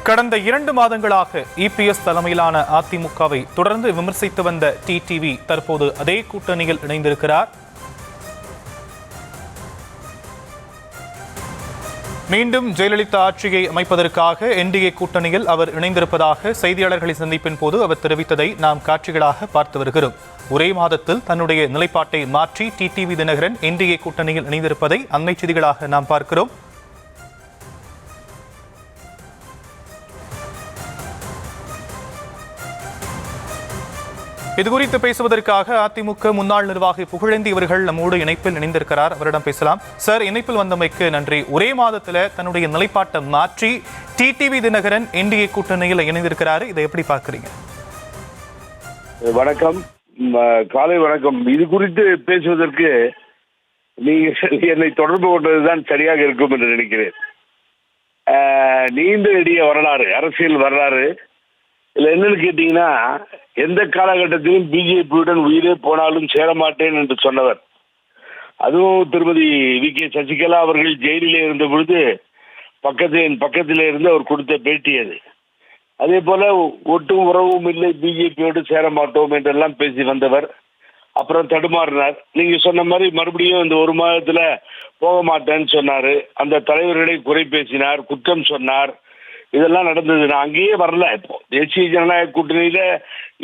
கடந்த 2 மாதங்களாக இபிஎஸ் தலைமையிலான அதிமுகவை தொடர்ந்து விமர்சித்து வந்த டிடிவி தற்போது அதே கூட்டணியில் இணைந்திருக்கிறார். மீண்டும் ஜெயலலிதா ஆட்சியை அமைப்பதற்காக என்டிஏ கூட்டணியில் அவர் இணைந்திருப்பதாக செய்தியாளர்களை சந்திப்பின் போது அவர் தெரிவித்ததை நாம் காட்சிகளாக பார்த்து வருகிறோம். ஒரே மாதத்தில் தன்னுடைய நிலைப்பாட்டை மாற்றி டிடிவி தினகரன் என்டிஏ கூட்டணியில் இணைந்திருப்பதை அண்மை செய்திகளாக நாம் பார்க்கிறோம். இதுகுறித்து பேசுவதற்காக அதிமுக முன்னாள் நிர்வாகி புகழேந்தி அவர்கள் நம்மோடு இணைப்பில் இணைந்திருக்கிறார். அவரிடம் பேசலாம். சார், இணைப்பில் வந்தமைக்கு நன்றி. ஒரே மாதத்தில் தன்னுடைய நிலைப்பாட்டை மாற்றி டிடிவி தினகரன் என்டிஏ கூட்டணியில் இணைந்திருக்கிறாரு. இதை எப்படி பார்க்குறீங்க? வணக்கம், காலை வணக்கம். இது குறித்து பேசுவதற்கு நீங்கள் என்னை தொடர்பு கொண்டதுதான் சரியாக இருக்கும் என்று நினைக்கிறேன். நீண்ட நெடிய வரலாறு, அரசியல் வரலாறு. இதில் என்னன்னு கேட்டீங்கன்னா, எந்த காலகட்டத்திலும் பிஜேபியுடன் உயிரே போனாலும் சேரமாட்டேன் என்று சொன்னவர். அதுவும் திருமதி வி.கே. சசிகலா அவர்கள் ஜெயிலிலே இருந்த பொழுது என் பக்கத்திலே இருந்து அவர் கொடுத்த பேட்டி அது. அதே போல ஒட்டும் உறவும் இல்லை, பிஜேபியோடு சேர மாட்டோம் என்றெல்லாம் பேசி வந்தவர். அப்புறம் தடுமாறினார். நீங்க சொன்ன மாதிரி மறுபடியும் இந்த ஒரு மாதத்துல போக மாட்டேன்னு சொன்னாரு. அந்த தலைவர்களை குறை பேசினார், குற்றம் சொன்னார். இதெல்லாம் நடந்தது. நான் அங்கேயே வரல. இப்போ தேசிய ஜனநாயக கூட்டணியில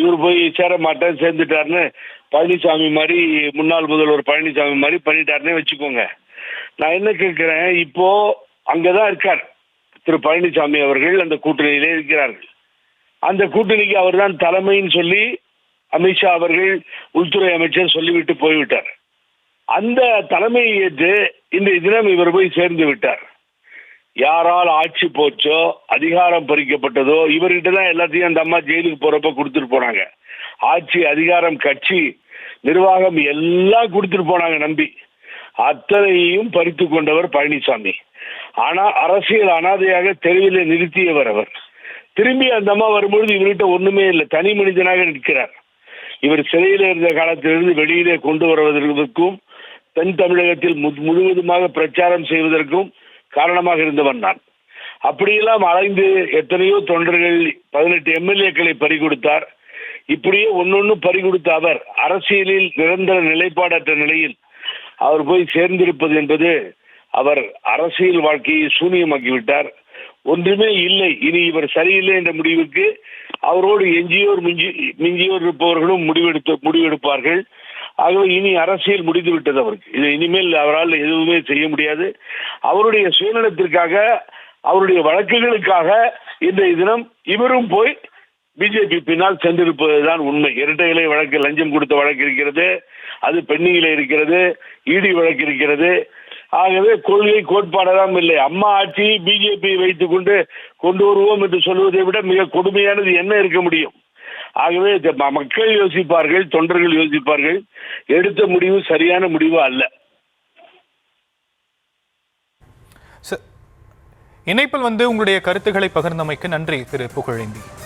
இவர் போய் சேர மாட்டேன், சேர்ந்துட்டாருன்னு பழனிசாமி மாதிரி, முன்னாள் முதல்வர் பழனிசாமி மாதிரி பண்ணிட்டாருன்னே வச்சுக்கோங்க. நான் என்ன கேட்கிறேன், இப்போ அங்கதான் இருக்கார் திரு பழனிசாமி அவர்கள், அந்த கூட்டணியிலே இருக்கிறார்கள். அந்த கூட்டணிக்கு அவர் தான் தலைமைன்னு சொல்லி அமித்ஷா அவர்கள், உள்துறை அமைச்சர் சொல்லிவிட்டு போய்விட்டார். அந்த தலைமையை ஏற்று இன்றைய தினம் இவர் போய் சேர்ந்து விட்டார். யாரால் ஆட்சி போச்சோ, அதிகாரம் பறிக்கப்பட்டதோ, இவர்கிட்ட தான் எல்லாத்தையும் அந்த அம்மா ஜெயிலுக்கு போறப்ப கொடுத்துட்டு போனாங்க. ஆட்சி, அதிகாரம், கட்சி, நிர்வாகம் எல்லாம் கொடுத்துட்டு போனாங்க நம்பி. அத்தனையும் பறித்து கொண்டவர் பழனிசாமி. ஆனா அரசியல் அனாதையாக தெருவிலே நிறுத்தியவர் அவர். திரும்பி அந்த அம்மா வரும்பொழுது இவர்கிட்ட ஒண்ணுமே இல்லை, தனி மனிதனாக நிற்கிறார். இவர் சிறையில் இருந்த காலத்திலிருந்து வெளியிலே கொண்டு வருவதற்கும், தென் தமிழகத்தில் முழுவதுமாக பிரச்சாரம் செய்வதற்கும் காரணமாக இருந்தவன் நான். அப்படியெல்லாம் அலைந்து எத்தனையோ தொண்டர்கள், 18 எம்எல்ஏக்களை பறிகொடுத்தார். இப்படியே ஒன்னொன்னு பறிகொடுத்த அவர் அரசியலில் நிரந்தர நிலைப்பாடற்ற நிலையில் அவர் போய் சேர்ந்திருப்பது என்பது அவர் அரசியல் வாழ்க்கையை சூனியமாக்கிவிட்டார். ஒன்றுமே இல்லை, இனி இவர் சரியில்லை என்ற முடிவுக்கு அவரோடு எஞ்சியோர் மிஞ்சியோர் இருப்பவர்களும் முடிவெடுப்பார்கள். ஆகவே இனி அரசியல் முடிந்து விட்டது அவருக்கு. இது இனிமேல் அவரால் எதுவுமே செய்ய முடியாது. அவருடைய சுயநலத்திற்காக, அவருடைய வழக்குகளுக்காக இன்றைய தினம் இவரும் போய் பிஜேபி பின்னால் சென்றிருப்பதுதான் உண்மை. இரட்டை இலை வழக்கு, லஞ்சம் கொடுத்த வழக்கு இருக்கிறது, அது பெண்ணியில இருக்கிறது, இடி வழக்கு இருக்கிறது. ஆகவே கொள்கை கோட்பாடெல்லாம் இல்லை. அம்மா ஆட்சி பிஜேபி வைத்துக் கொண்டு வருவோம் என்று சொல்வதை விட மிக கொடுமையானது என்ன இருக்க முடியும்? ஆகவே மக்கள் யோசிப்பார்கள், தொண்டர்கள் யோசிப்பார்கள். எடுத்த முடிவு சரியான முடிவு அல்ல. இணைப்பில் உங்களுடைய கருத்துக்களை பகிர்ந்தமைக்கு நன்றி திரு புகழேந்தி.